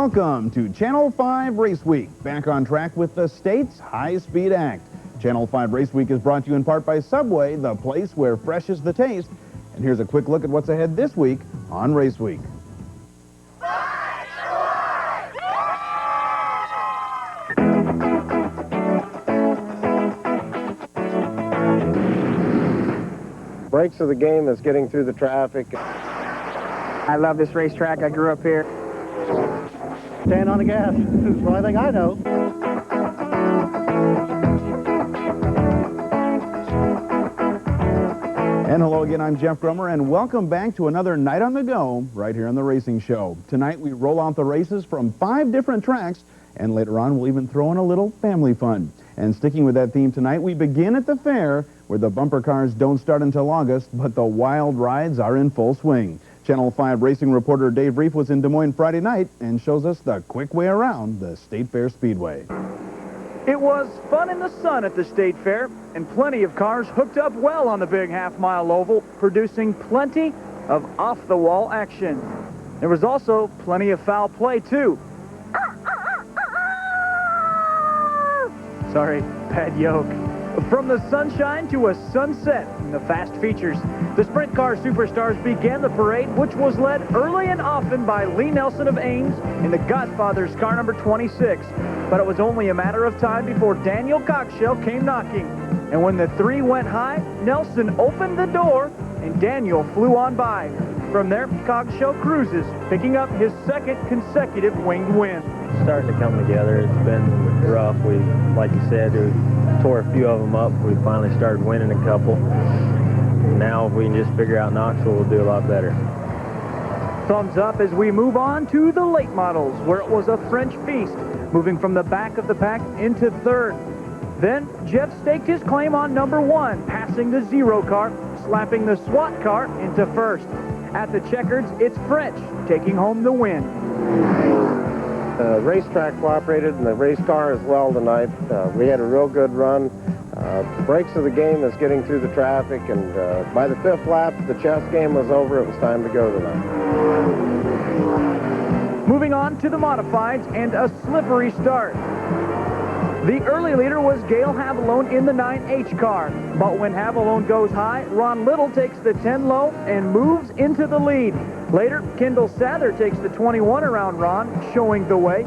Welcome to Channel 5 Race Week, back on track with the state's high-speed act. Channel 5 Race Week is brought to you in part by Subway, the place where fresh is the taste. And here's a quick look at what's ahead this week on Race Week. Breaks of the game is getting through the traffic. I love this racetrack. I grew up here. Stand on the gas. That's the only thing I know. And hello again, I'm Jeff Grummer, and welcome back to another night on the go right here on the Racing Show. Tonight we roll out the races from 5 different tracks, and later on we'll even throw in a little family fun. And sticking with that theme tonight, we begin at the fair, where the bumper cars don't start until August, but the wild rides are in full swing. Channel 5 racing reporter Dave Reef was in Des Moines Friday night and shows us the quick way around the State Fair Speedway. It was fun in the sun at the State Fair, and plenty of cars hooked up well on the big half-mile oval, producing plenty of off-the-wall action. There was also plenty of foul play, too. Sorry, bad yoke. From the sunshine to a sunset in the fast features, the sprint car superstars began the parade, which was led early and often by Lee Nelson of Ames in the Godfather's car number 26. But it was only a matter of time before Daniel Cockshell came knocking. And when the three went high, Nelson opened the door and Daniel flew on by. From there, Cockshell cruises, picking up his second consecutive winged win. Starting to come together. It's been rough. We, like you said, we tore a few of them up. We finally started winning a couple. Now, if we can just figure out Knoxville, we'll do a lot better. Thumbs up as we move on to the late models, where it was a French feast, moving from the back of the pack into third. Then, Jeff staked his claim on number 1, passing the Zero car, slapping the SWAT car into first. At the checkers, it's French, taking home the win. The racetrack cooperated and the race car as well tonight. We had a real good run. The breaks of the game is getting through the traffic, and by the 5th lap, the chess game was over. It was time to go tonight. Moving on to the modifieds and a slippery start. The early leader was Gail Havilone in the 9H car, but when Havilone goes high, Ron Little takes the 10 low and moves into the lead. Later, Kendall Sather takes the 21 around Ron, showing the way.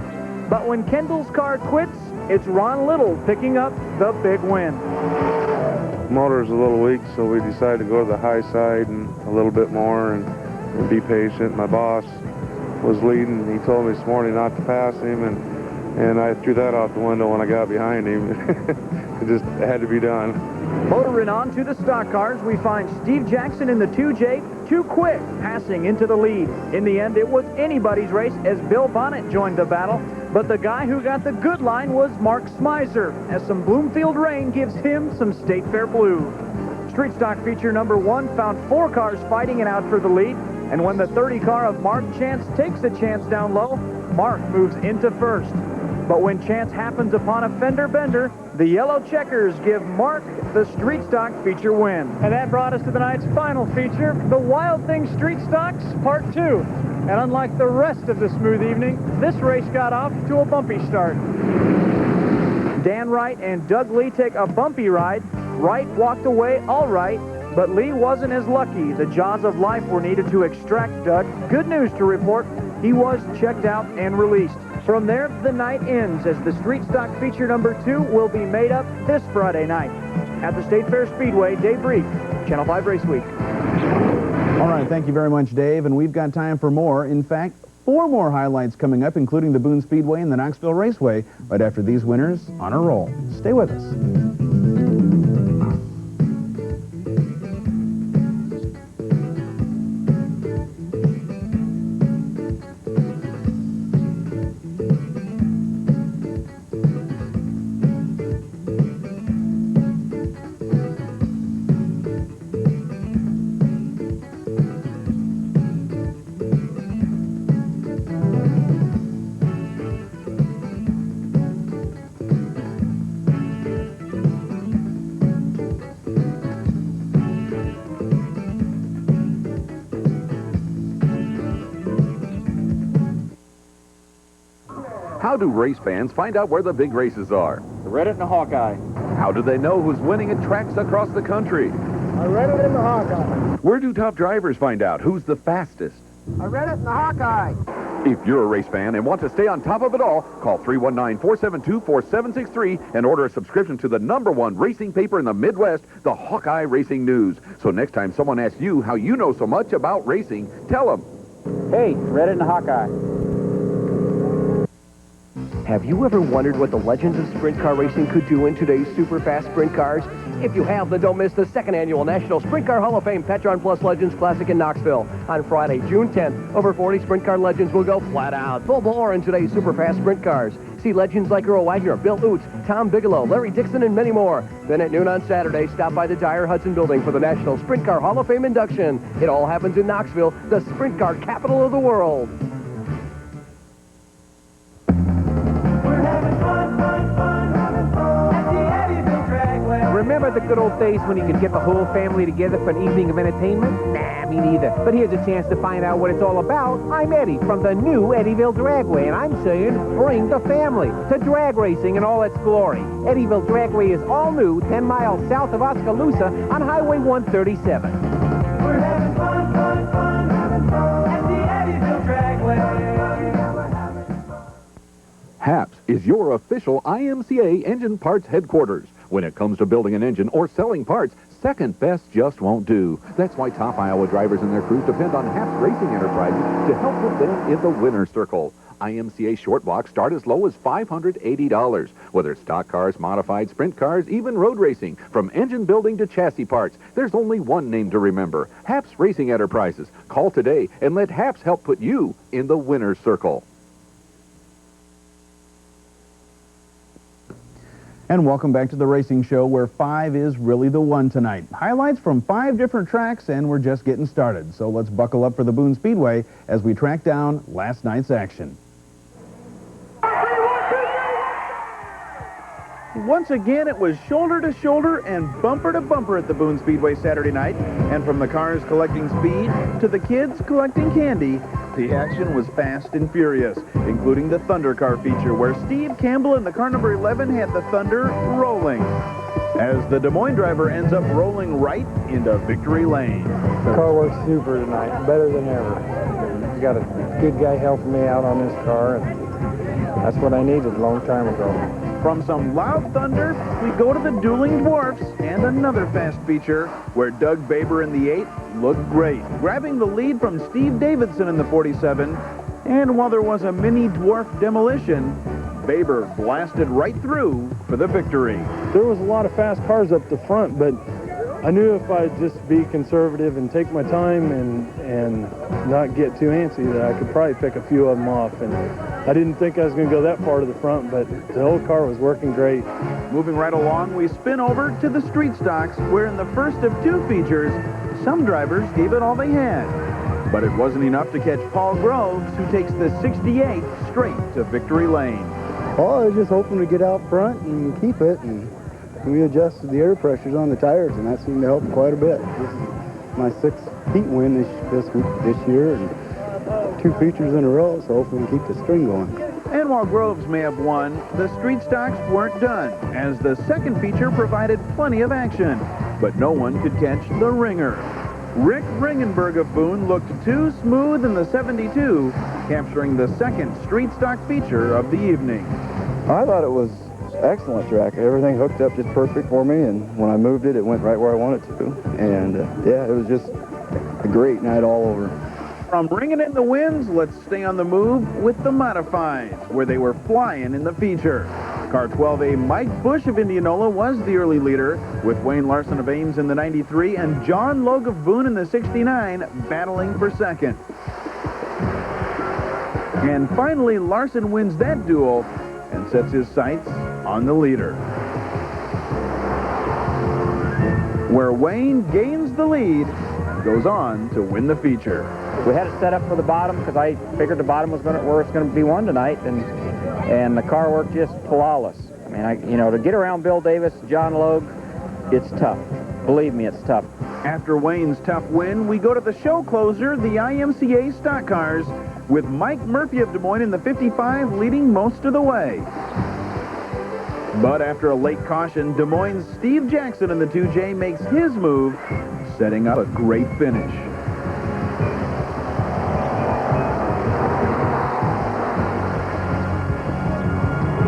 But when Kendall's car quits, it's Ron Little picking up the big win. Motor's a little weak, so we decided to go to the high side and a little bit more and be patient. My boss was leading. He told me this morning not to pass him, and I threw that out the window when I got behind him. It just had to be done. Motoring on to the stock cars, we find Steve Jackson in the 2J, too quick, passing into the lead. In the end, it was anybody's race as Bill Bonnet joined the battle, but the guy who got the good line was Mark Smizer, as some Bloomfield rain gives him some State Fair blue. Street stock feature number 1 found 4 cars fighting it out for the lead, and when the 30 car of Mark Chance takes a chance down low, Mark moves into first. But when chance happens upon a fender bender, the yellow checkers give Mark the street stock feature win. And that brought us to the night's final feature, the Wild Thing Street Stocks Part 2. And unlike the rest of the smooth evening, this race got off to a bumpy start. Dan Wright and Doug Lee take a bumpy ride. Wright walked away all right, but Lee wasn't as lucky. The jaws of life were needed to extract Doug. Good news to report, he was checked out and released. From there, the night ends as the street stock feature number 2 will be made up this Friday night. At the State Fair Speedway, Dave Reef, Channel 5 Race Week. All right, thank you very much, Dave, and we've got time for more. In fact, 4 more highlights coming up, including the Boone Speedway and the Knoxville Raceway, right after these winners on a roll. Stay with us. How do race fans find out where the big races are? I read it in the Hawkeye. How do they know who's winning at tracks across the country? I read it in the Hawkeye. Where do top drivers find out who's the fastest? I read it in the Hawkeye. If you're a race fan and want to stay on top of it all, call 319-472-4763 and order a subscription to the #1 racing paper in the Midwest, the Hawkeye Racing News. So next time someone asks you how you know so much about racing, tell them. Hey, read it in the Hawkeye. Have you ever wondered what the legends of sprint car racing could do in today's super fast sprint cars? If you have, then don't miss the 2nd annual National Sprint Car Hall of Fame Petron Plus Legends Classic in Knoxville. On Friday, June 10th, over 40 sprint car legends will go flat out, full bore in today's super fast sprint cars. See legends like Earl Wagner, Bill Oots, Tom Bigelow, Larry Dixon, and many more. Then at noon on Saturday, stop by the Dyer Hudson Building for the National Sprint Car Hall of Fame induction. It all happens in Knoxville, the sprint car capital of the world. Remember the good old days when you could get the whole family together for an evening of entertainment? Nah, me neither. But here's a chance to find out what it's all about. I'm Eddie from the new Eddyville Dragway, and I'm saying bring the family to drag racing in all its glory. Eddyville Dragway is all new, 10 miles south of Oskaloosa on Highway 137. We're having fun, having fun at the Eddyville Dragway. HAPS is your official IMCA engine parts headquarters. When it comes to building an engine or selling parts, second best just won't do. That's why top Iowa drivers and their crews depend on HAPS Racing Enterprises to help put them in the winner's circle. IMCA short blocks start as low as $580. Whether it's stock cars, modified sprint cars, even road racing, from engine building to chassis parts, there's only one name to remember: HAPS Racing Enterprises. Call today and let HAPS help put you in the winner's circle. And welcome back to the racing show, where 5 is really the one tonight. Highlights from 5 different tracks, and we're just getting started. So let's buckle up for the Boone Speedway as we track down last night's action. Once again, it was shoulder to shoulder and bumper to bumper at the Boone Speedway Saturday night. And from the cars collecting speed to the kids collecting candy, the action was fast and furious, including the Thunder car feature, where Steve Campbell in the car number 11 had the Thunder rolling, as the Des Moines driver ends up rolling right into victory lane. The car works super tonight, better than ever. Got a good guy helping me out on this car, and that's what I needed a long time ago. From some loud thunder, we go to the Dueling Dwarfs and another fast feature where Doug Baber in the 8 looked great, grabbing the lead from Steve Davidson in the 47. And while there was a mini dwarf demolition, Baber blasted right through for the victory. There was a lot of fast cars up the front, but I knew if I'd just be conservative and take my time and not get too antsy, that I could probably pick a few of them off. And I didn't think I was going to go that far to the front, but the whole car was working great. Moving right along, we spin over to the street stocks, where in the first of 2 features, some drivers gave it all they had. But it wasn't enough to catch Paul Groves, who takes the 68 straight to victory lane. Oh, I was just hoping to get out front and keep it, and we adjusted the air pressures on the tires, and that seemed to help quite a bit. This is my 6th heat win this year, and 2 features in a row, so hopefully we can keep the string going. And while Groves may have won, the street stocks weren't done, as the second feature provided plenty of action, but no one could catch the ringer. Rick Bringenberg of Boone looked too smooth in the 72, capturing the second street stock feature of the evening. I thought it was excellent track. Everything hooked up just perfect for me, and when I moved it, it went right where I wanted to. And yeah, it was just a great night all over. From ringing in the winds, let's stay on the move with the modifieds, where they were flying in the feature. Car 12A Mike Bush of Indianola was the early leader, with Wayne Larson of Ames in the 93 and John Logue of Boone in the 69 battling for second. And finally, Larson wins that duel and sets his sights on the leader, where Wayne gains the lead and goes on to win the feature. We had it set up for the bottom because I figured the bottom was where it's going to be won tonight, and the car worked just flawless. I mean, to get around Bill Davis, John Logue, it's tough. Believe me, it's tough. After Wayne's tough win, we go to the show closer, the IMCA stock cars, with Mike Murphy of Des Moines in the 55 leading most of the way. But after a late caution, Des Moines' Steve Jackson in the 2J makes his move, setting up a great finish.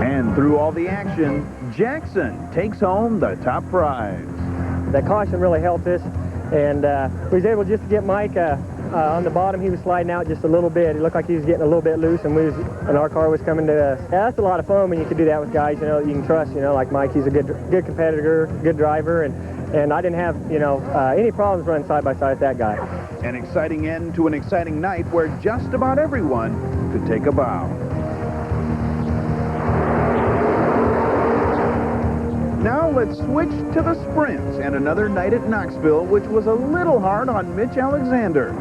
And through all the action, Jackson takes home the top prize. That caution really helped us, and we was able just to get Mike on the bottom. He was sliding out just a little bit. It looked like he was getting a little bit loose, and our car was coming to us. Yeah, that's a lot of fun when you can do that with guys, you know, you can trust, you know, like Mike. He's a good competitor, good driver, and I didn't have, you know, any problems running side by side with that guy. An exciting end to an exciting night where just about everyone could take a bow. Now let's switch to the sprints and another night at Knoxville, which was a little hard on Mitch Alexander.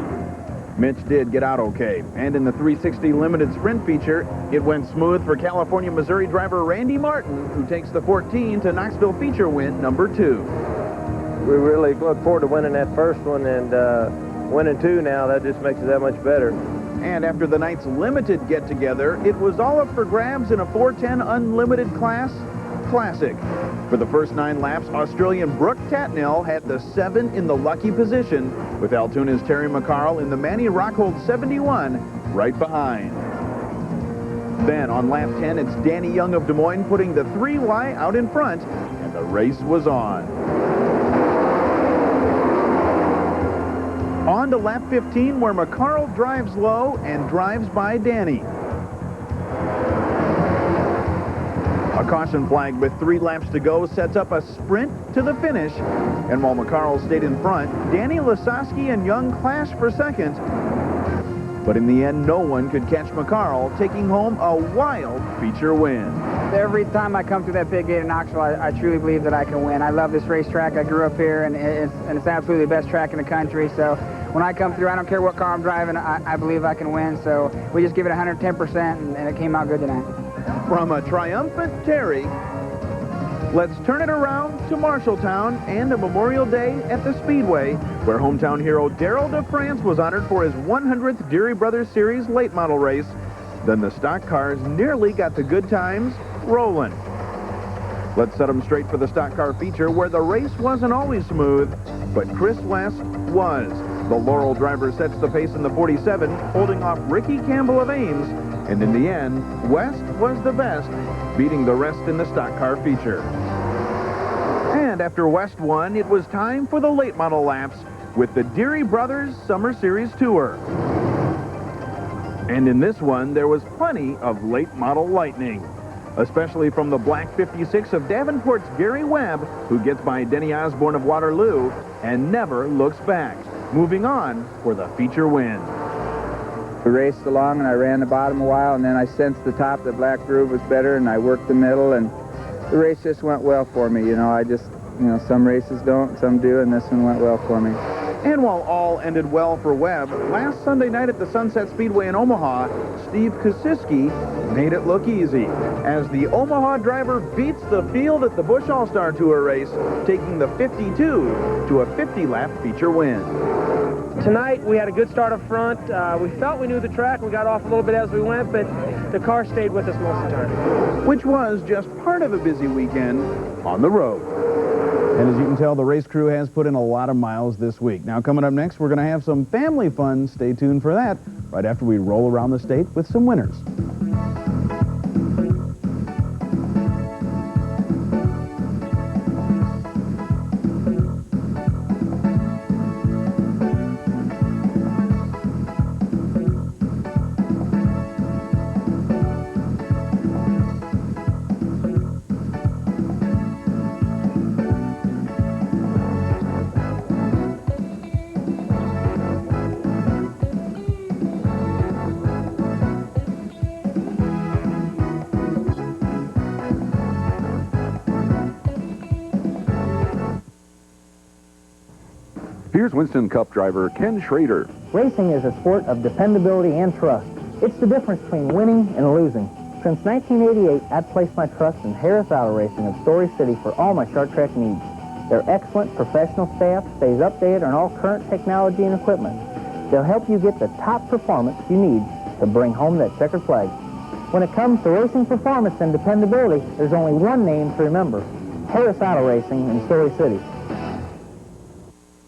Mitch did get out okay, and in the 360 limited sprint feature, it went smooth for California, Missouri driver Randy Martin, who takes the 14 to Knoxville feature win number 2. We really look forward to winning that first one, and winning 2 now, that just makes it that much better. And after the night's limited get-together, it was all up for grabs in a 410 unlimited class classic. For the first 9 laps, Australian Brooke Tatnell had the 7 in the lucky position, with Altoona's Terry McCarl in the Manny Rockhold 71 right behind. Then on lap 10, it's Danny Young of Des Moines putting the 3Y out in front, and the race was on. On to lap 15, where McCarl drives low and drives by Danny. A caution flag with 3 laps to go sets up a sprint to the finish. And while McCarl stayed in front, Danny Lasowski and Young clashed for second. But in the end, no one could catch McCarl, taking home a wild feature win. Every time I come through that pit gate in Knoxville, I truly believe that I can win. I love this racetrack. I grew up here, and it's absolutely the best track in the country. So when I come through, I don't care what car I'm driving, I believe I can win. So we just give it 110%, and it came out good tonight. From a triumphant Terry, let's turn it around to Marshalltown and a Memorial Day at the Speedway, where hometown hero Darrell DeFrance was honored for his 100th Deary Brothers Series late model race. Then the stock cars nearly got the good times rolling. Let's set them straight for the stock car feature, where the race wasn't always smooth, but Chris West was. The Laurel driver sets the pace in the 47, holding off Ricky Campbell of Ames, and in the end, West was the best, beating the rest in the stock car feature. And after West won, it was time for the late model laps with the Deary Brothers Summer Series Tour. And in this one, there was plenty of late model lightning, especially from the black 56 of Davenport's Gary Webb, who gets by Denny Osborne of Waterloo and never looks back, moving on for the feature win. We raced along, and I ran the bottom a while, and then I sensed the top, the black groove was better, and I worked the middle, and the race just went well for me. You know, I just, you know, some races don't, some do, and this one went well for me. And while all ended well for Webb, last Sunday night at the Sunset Speedway in Omaha, Steve Kosiski made it look easy, as the Omaha driver beats the field at the Busch All-Star Tour race, taking the 52 to a 50-lap feature win. Tonight, we had a good start up front. We felt we knew the track. We got off a little bit as we went, but the car stayed with us most of the time. Which was just part of a busy weekend on the road. And as you can tell, the race crew has put in a lot of miles this week. Now, coming up next, we're going to have some family fun. Stay tuned for that right after we roll around the state with some winners. Here's Winston Cup driver Ken Schrader. Racing is a sport of dependability and trust. It's the difference between winning and losing. Since 1988, I've placed my trust in Harris Auto Racing of Story City for all my short track needs. Their excellent professional staff stays updated on all current technology and equipment. They'll help you get the top performance you need to bring home that checkered flag. When it comes to racing performance and dependability, there's only one name to remember: Harris Auto Racing in Story City.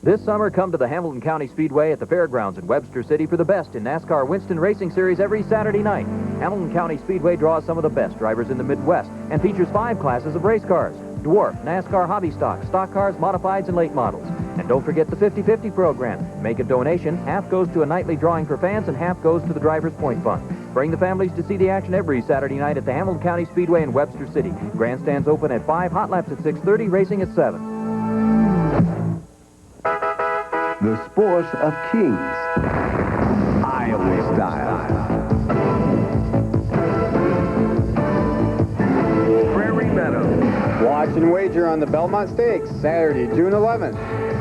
This summer, come to the Hamilton County Speedway at the Fairgrounds in Webster City for the best in NASCAR Winston Racing Series every Saturday night. Hamilton County Speedway draws some of the best drivers in the Midwest and features 5 classes of race cars: dwarf, NASCAR hobby stock, stock cars, modifieds, and late models. And don't forget the 50-50 program. Make a donation. Half goes to a nightly drawing for fans and half goes to the Drivers' Point Fund. Bring the families to see the action every Saturday night at the Hamilton County Speedway in Webster City. Grandstands open at 5, hot laps at 6:30, racing at 7. The sport of kings, Iowa style. Prairie Meadows. Watch and wager on the Belmont Stakes, Saturday, June 11th.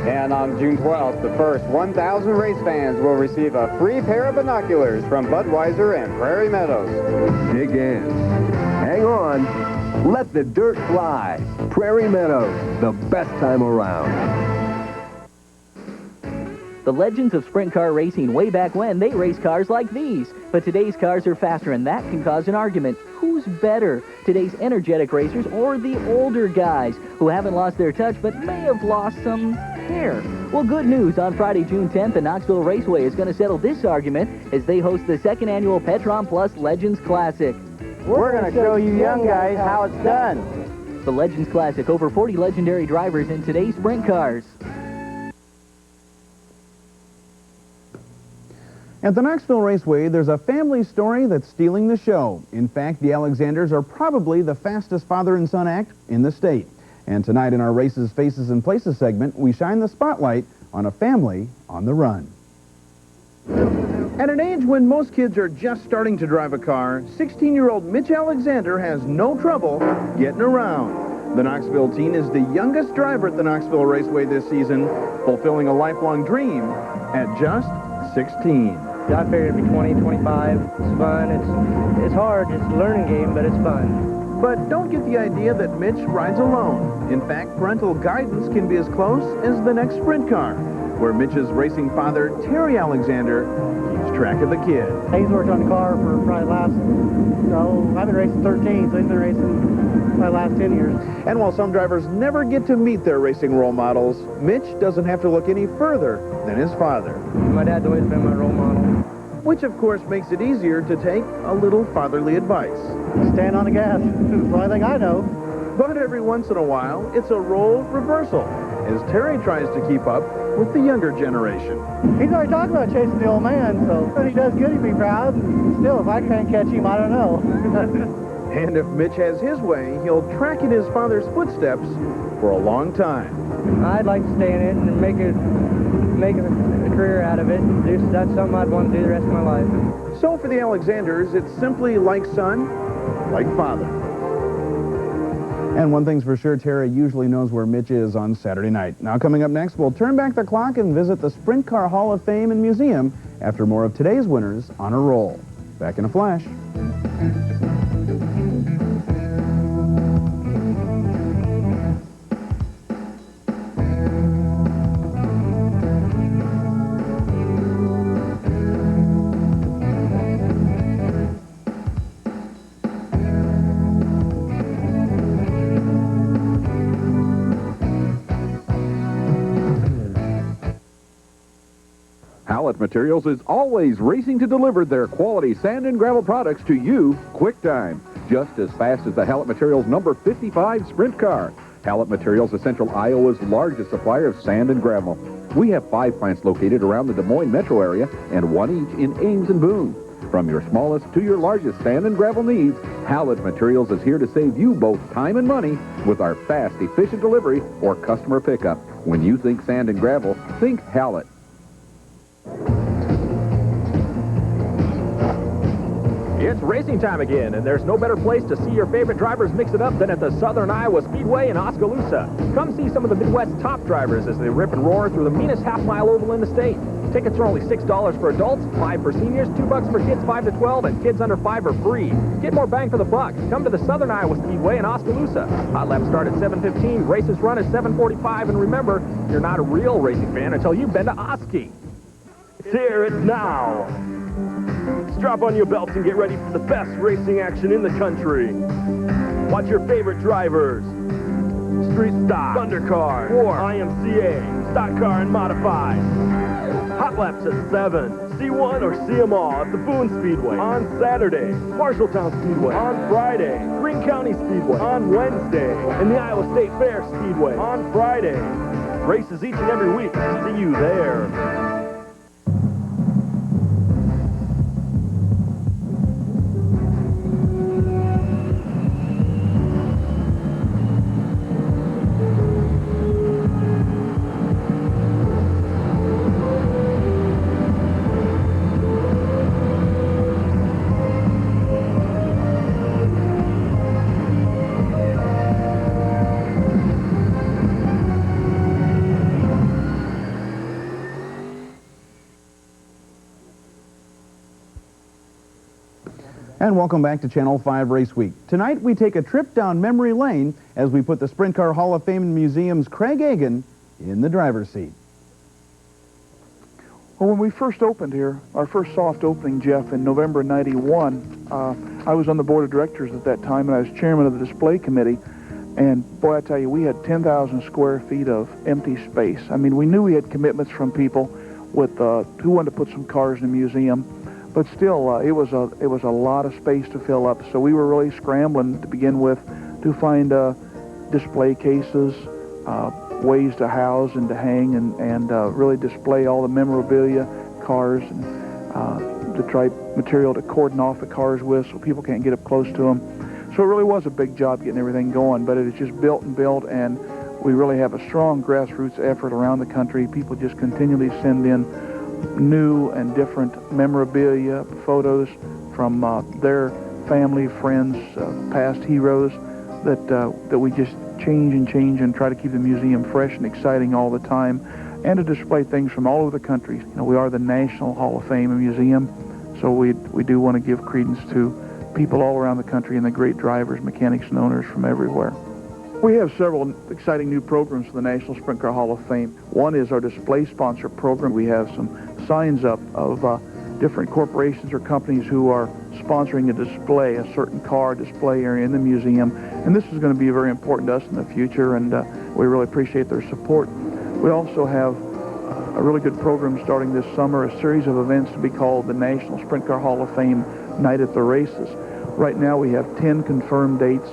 And on June 12th, the first 1,000 race fans will receive a free pair of binoculars from Budweiser and Prairie Meadows. Dig in. Hang on. Let the dirt fly. Prairie Meadows, the best time around. The legends of sprint car racing way back when, they raced cars like these. But today's cars are faster, and that can cause an argument. Who's better, today's energetic racers or the older guys who haven't lost their touch but may have lost some hair? Well, good news. On Friday, June 10th, the Knoxville Raceway is going to settle this argument as they host the 2nd annual Petron Plus Legends Classic. We're going to show you young guys how it's done. The Legends Classic, over 40 legendary drivers in today's sprint cars. At the Knoxville Raceway, there's a family story that's stealing the show. In fact, the Alexanders are probably the fastest father and son act in the state. And tonight in our Races, Faces, and Places segment, we shine the spotlight on a family on the run. At an age when most kids are just starting to drive a car, 16-year-old Mitch Alexander has no trouble getting around. The Knoxville teen is the youngest driver at the Knoxville Raceway this season, fulfilling a lifelong dream at just 16. I figured it'd be 20, 25. It's fun. It's hard. It's a learning game, but it's fun. But don't get the idea that Mitch rides alone. In fact, parental guidance can be as close as the next sprint car, where Mitch's racing father, Terry Alexander, keeps track of the kid. He's worked on the car for probably I've been racing 13, so he's been racing my last 10 years. And while some drivers never get to meet their racing role models, Mitch doesn't have to look any further than his father. My dad's always been my role model. Which, of course, makes it easier to take a little fatherly advice. Stand on the gas. That's the only thing I know. But every once in a while, it's a role reversal, as Terry tries to keep up with the younger generation. He's already talking about chasing the old man, so if he does good, he'd be proud. Still, if I can't catch him, I don't know. And if Mitch has his way, he'll track in his father's footsteps for a long time. I'd like to stay in it and make a career out of it. That's something I'd want to do the rest of my life. So for the Alexanders, it's simply like son, like father. And one thing's for sure, Terry usually knows where Mitch is on Saturday night. Now coming up next, we'll turn back the clock and visit the Sprint Car Hall of Fame and Museum after more of today's winners on a roll. Back in a flash. Hallett Materials is always racing to deliver their quality sand and gravel products to you quick time, just as fast as the Hallett Materials number 55 sprint car. Hallett Materials is Central Iowa's largest supplier of sand and gravel. We have 5 plants located around the Des Moines metro area and 1 each in Ames and Boone. From your smallest to your largest sand and gravel needs, Hallett Materials is here to save you both time and money with our fast, efficient delivery or customer pickup. When you think sand and gravel, think Hallett. It's racing time again, and there's no better place to see your favorite drivers mix it up than at the Southern Iowa Speedway in Oskaloosa. Come see some of the Midwest's top drivers as they rip and roar through the meanest half-mile oval in the state. Tickets are only $6 for adults, $5 for seniors, $2 for kids 5 to 12, and kids under 5 are free. Get more bang for the buck. Come to the Southern Iowa Speedway in Oskaloosa. Hot laps start at 7:15, races run at 7:45, and remember, you're not a real racing fan until you've been to Oski. Hear it now. Strap on your belts and get ready for the best racing action in the country. Watch your favorite drivers. Street Stock, Thundercar, War, IMCA, Stock Car and Modified. Hot laps at 7. See one or see them all at the Boone Speedway on Saturday, Marshalltown Speedway on Friday, Greene County Speedway on Wednesday, and the Iowa State Fair Speedway on Friday. Races each and every week. See you there. And welcome back to Channel 5 Race Week. Tonight we take a trip down memory lane as we put the Sprint Car Hall of Fame Museum's Craig Agan in the driver's seat. Well, when we first opened here, our first soft opening, Jeff, in November '91, I was on the board of directors at that time, and I was chairman of the display committee. And boy, I tell you, we had 10,000 square feet of empty space. I mean, we knew we had commitments from people with who wanted to put some cars in the museum. But still, it was a lot of space to fill up. So we were really scrambling to begin with to find display cases, ways to house and to hang and really display all the memorabilia, cars, and to try material to cordon off the cars with so people can't get up close to them. So it really was a big job getting everything going, but it is just built and built, and we really have a strong grassroots effort around the country. People just continually send in new and different memorabilia, photos from their family, friends, past heroes that we just change and try to keep the museum fresh and exciting all the time, and to display things from all over the country. You know, we are the National Hall of Fame Museum, so we do want to give credence to people all around the country and the great drivers, mechanics, and owners from everywhere. We have several exciting new programs for the National Sprint Car Hall of Fame. One is our display sponsor program. We have some signs up of different corporations or companies who are sponsoring a certain car display area in the museum. And this is going to be very important to us in the future, and we really appreciate their support. We also have a really good program starting this summer, a series of events to be called the National Sprint Car Hall of Fame Night at the Races. Right now we have 10 confirmed dates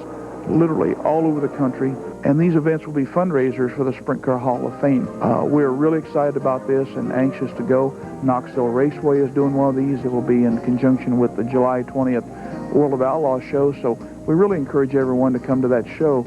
literally all over the country, and these events will be fundraisers for the Sprint Car Hall of Fame. We're really excited about this and anxious to go. Knoxville Raceway is doing one of these. It will be in conjunction with the July 20th World of Outlaws show, so we really encourage everyone to come to that show,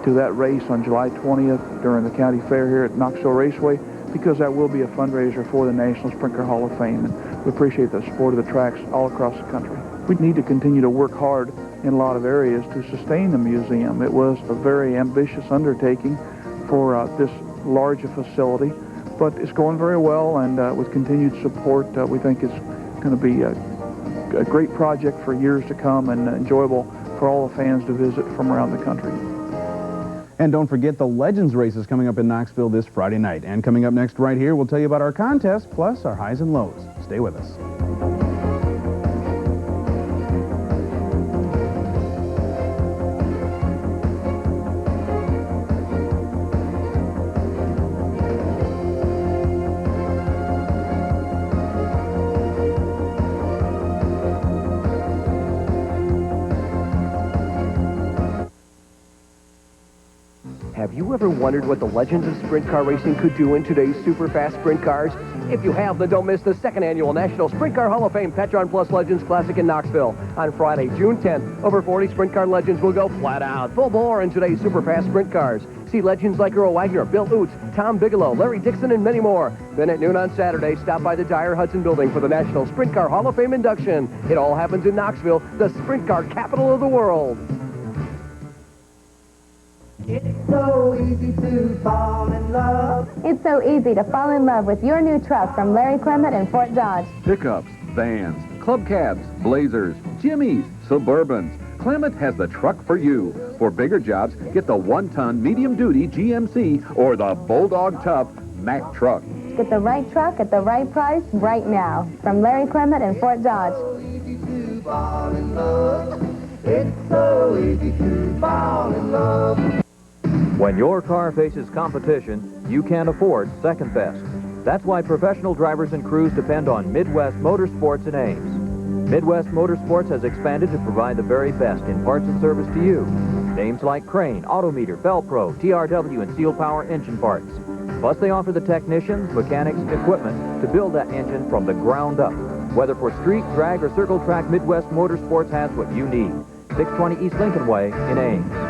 to that race on July 20th during the county fair here at Knoxville Raceway, because that will be a fundraiser for the National Sprint Car Hall of Fame, and we appreciate the support of the tracks all across the country. We need to continue to work hard in a lot of areas to sustain the museum. It was a very ambitious undertaking for this large a facility, but it's going very well, and with continued support, we think it's going to be a great project for years to come and enjoyable for all the fans to visit from around the country. And don't forget the Legends races coming up in Knoxville this Friday night. And coming up next right here, we'll tell you about our contest, plus our highs and lows. Stay with us. Have you ever wondered what the legends of sprint car racing could do in today's super fast sprint cars? If you have, then don't miss the second annual National Sprint Car Hall of Fame Petron Plus Legends Classic in Knoxville. On Friday, June 10th, over 40 sprint car legends will go flat out, full bore in today's super fast sprint cars. See legends like Earl Wagner, Bill Oots, Tom Bigelow, Larry Dixon, and many more. Then at noon on Saturday, stop by the Dyer Hudson Building for the National Sprint Car Hall of Fame induction. It all happens in Knoxville, the sprint car capital of the world. It's so easy to fall in love. It's so easy to fall in love with your new truck from Larry Clement and Fort Dodge. Pickups, vans, club cabs, Blazers, Jimmys, Suburbans. Clement has the truck for you. For bigger jobs, get the 1-ton medium-duty GMC or the Bulldog Tough Mack truck. Get the right truck at the right price right now from Larry Clement and Fort Dodge. to fall in love. It's so easy to fall in love. When your car faces competition, you can't afford second best. That's why professional drivers and crews depend on Midwest Motorsports in Ames. Midwest Motorsports has expanded to provide the very best in parts and service to you. Names like Crane, Autometer, Velpro, TRW, and Seal Power engine parts. Plus, they offer the technicians, mechanics, and equipment to build that engine from the ground up. Whether for street, drag, or circle track, Midwest Motorsports has what you need. 620 East Lincoln Way in Ames.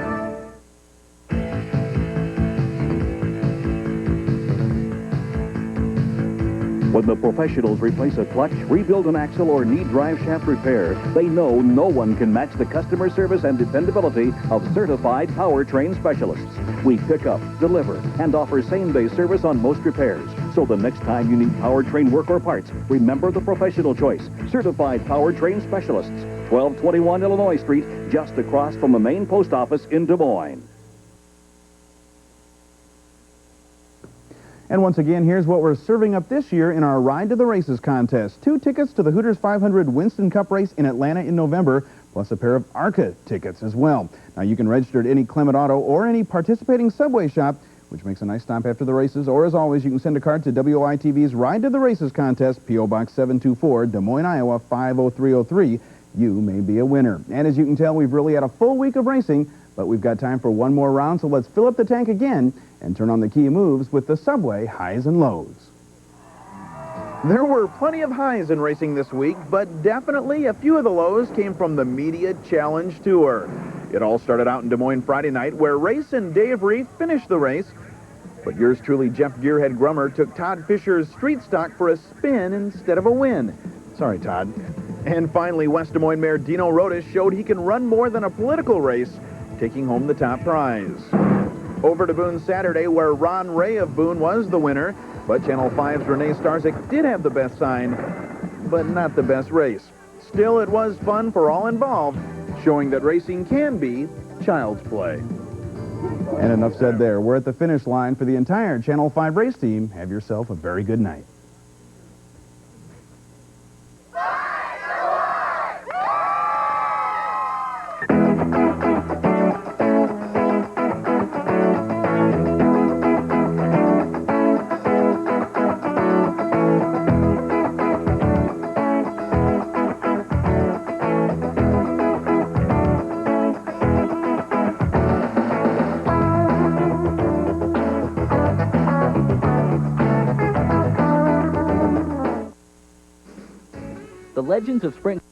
When the professionals replace a clutch, rebuild an axle, or need drive shaft repair, they know no one can match the customer service and dependability of certified powertrain specialists. We pick up, deliver, and offer same-day service on most repairs. So the next time you need powertrain work or parts, remember the professional choice. Certified powertrain specialists, 1221 Illinois Street, just across from the main post office in Des Moines. And once again, here's what we're serving up this year in our Ride to the Races contest. 2 tickets to the Hooters 500 Winston Cup race in Atlanta in November, plus a pair of ARCA tickets as well. Now, you can register at any Clement Auto or any participating Subway shop, which makes a nice stop after the races. Or, as always, you can send a card to WITV's Ride to the Races contest, P.O. Box 724, Des Moines, Iowa, 50303. You may be a winner. And as you can tell, we've really had a full week of racing, but we've got time for one more round, so let's fill up the tank again and turn on the key moves with the Subway highs and lows. There were plenty of highs in racing this week, but definitely a few of the lows came from the Media Challenge Tour. It all started out in Des Moines Friday night, where Race and Dave Reef finished the race, but yours truly, Jeff Gearhead Grummer, took Todd Fisher's street stock for a spin instead of a win. Sorry, Todd. And finally, West Des Moines Mayor Dino Rodas showed he can run more than a political race, taking home the top prize. Over to Boone Saturday, where Ron Ray of Boone was the winner, but Channel 5's Renee Starzyk did have the best sign, but not the best race. Still, it was fun for all involved, showing that racing can be child's play. And enough said there. We're at the finish line for the entire Channel 5 race team. Have yourself a very good night. The legends of sprint